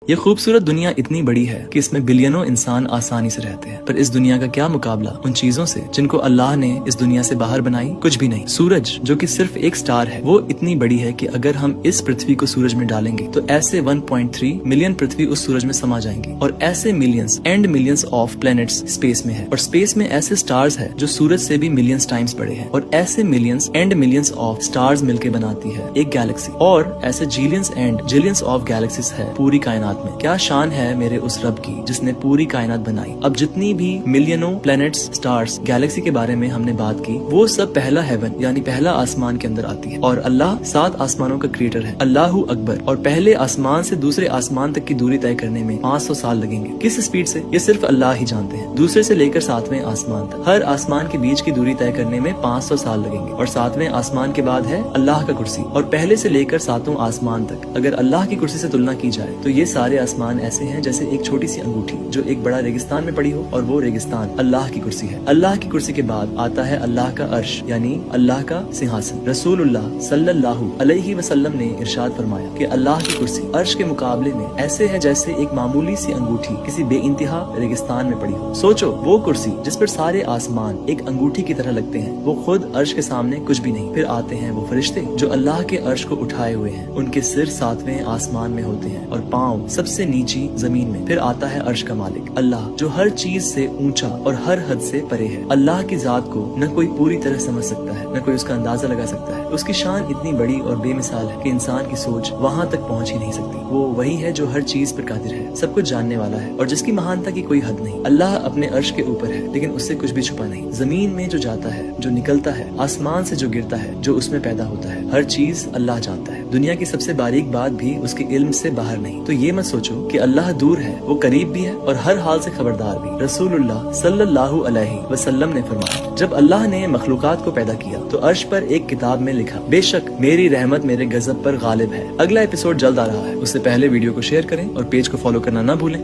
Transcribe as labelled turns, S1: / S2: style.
S1: یہ خوبصورت دنیا اتنی بڑی ہے کہ اس میں بلینوں انسان آسانی سے رہتے ہیں، پر اس دنیا کا کیا مقابلہ ان چیزوں سے جن کو اللہ نے اس دنیا سے باہر بنائی؟ کچھ بھی نہیں۔ سورج جو کہ صرف ایک سٹار ہے، وہ اتنی بڑی ہے کہ اگر ہم اس پرتھوی کو سورج میں ڈالیں گے تو ایسے 1.3 ملین پرتھوی اس سورج میں سما جائیں گے، اور ایسے millions and millions of planets space میں ہے، اور اسپیس میں ایسے سٹارز ہے جو سورج سے بھی ملینز ٹائمز بڑے ہیں، اور ایسے millions and millions of stars مل کے بناتی ہے ایک گیلیکسی، اور ایسے جیلینز اینڈ جیلینز آف گیلیکسیز ہے پوری کائنات میں۔ کیا شان ہے میرے اس رب کی جس نے پوری کائنات بنائی۔ اب جتنی بھی ملینوں پلینٹس، سٹارز، گیلیکسی کے بارے میں ہم نے بات کی، وہ سب پہلا ہیون یعنی پہلا آسمان کے اندر آتی ہے، اور اللہ 7 آسمانوں کا کریٹر ہے، اللہ اکبر، اور پہلے آسمان سے دوسرے آسمان تک کی دوری طے کرنے میں 500 سال لگیں گے۔ کس سپیڈ سے؟ یہ صرف اللہ ہی جانتے ہیں۔ دوسرے سے لے کر 7ویں آسمان تک، ہر آسمان کے بیچ کی دوری طے کرنے میں 500 سال لگیں گے، اور 7ویں آسمان کے بعد ہے اللہ کا کرسی، اور پہلے سے لے کر 7واں آسمان تک اگر اللہ کی کرسی سے تلنا کی جائے تو یہ سارے آسمان ایسے ہیں جیسے ایک چھوٹی سی انگوٹھی جو ایک بڑا ریگستان میں پڑی ہو، اور وہ ریگستان اللہ کی کرسی ہے۔ اللہ کی کرسی کے بعد آتا ہے اللہ کا عرش یعنی اللہ کا سنہاسن۔ رسول اللہ صلی اللہ علیہ وسلم نے ارشاد فرمایا کہ اللہ کی کرسی عرش کے مقابلے میں ایسے ہے جیسے ایک معمولی سی انگوٹھی کسی بے انتہا ریگستان میں پڑی ہو۔ سوچو، وہ کرسی جس پر سارے آسمان ایک انگوٹھی کی طرح لگتے ہیں، وہ خود عرش کے سامنے کچھ بھی نہیں۔ پھر آتے ہیں وہ فرشتے جو اللہ کے عرش کو اٹھائے ہوئے ہیں، ان کے سر 7ویں آسمان میں ہوتے ہیں اور پاؤں سب سے نیچی زمین میں۔ پھر آتا ہے عرش کا مالک اللہ جو ہر چیز سے اونچا اور ہر حد سے پرے ہے۔ اللہ کی ذات کو نہ کوئی پوری طرح سمجھ سکتا ہے، نہ کوئی اس کا اندازہ لگا سکتا ہے۔ اس کی شان اتنی بڑی اور بے مثال ہے کہ انسان کی سوچ وہاں تک پہنچ ہی نہیں سکتی۔ وہ وہی ہے جو ہر چیز پر قادر ہے، سب کچھ جاننے والا ہے، اور جس کی مہانتا کی کوئی حد نہیں۔ اللہ اپنے عرش کے اوپر ہے لیکن اس سے کچھ بھی چھپا نہیں۔ زمین میں جو جاتا ہے، جو نکلتا ہے، آسمان سے جو گرتا ہے، جو اس میں پیدا ہوتا ہے، ہر چیز اللہ جانتا ہے۔ دنیا کی سب سے باریک بات بھی اس کے علم سے باہر نہیں۔ تو یہ مت سوچو کہ اللہ دور ہے، وہ قریب بھی ہے اور ہر حال سے خبردار بھی۔ رسول اللہ صلی اللہ علیہ وسلم نے فرمایا، جب اللہ نے مخلوقات کو پیدا کیا تو عرش پر ایک کتاب میں لکھا، بے شک میری رحمت میرے غضب پر غالب ہے۔ اگلا ایپیسوڈ جلد آ رہا ہے، اس سے پہلے ویڈیو کو شیئر کریں اور پیج کو فالو کرنا نہ بھولیں۔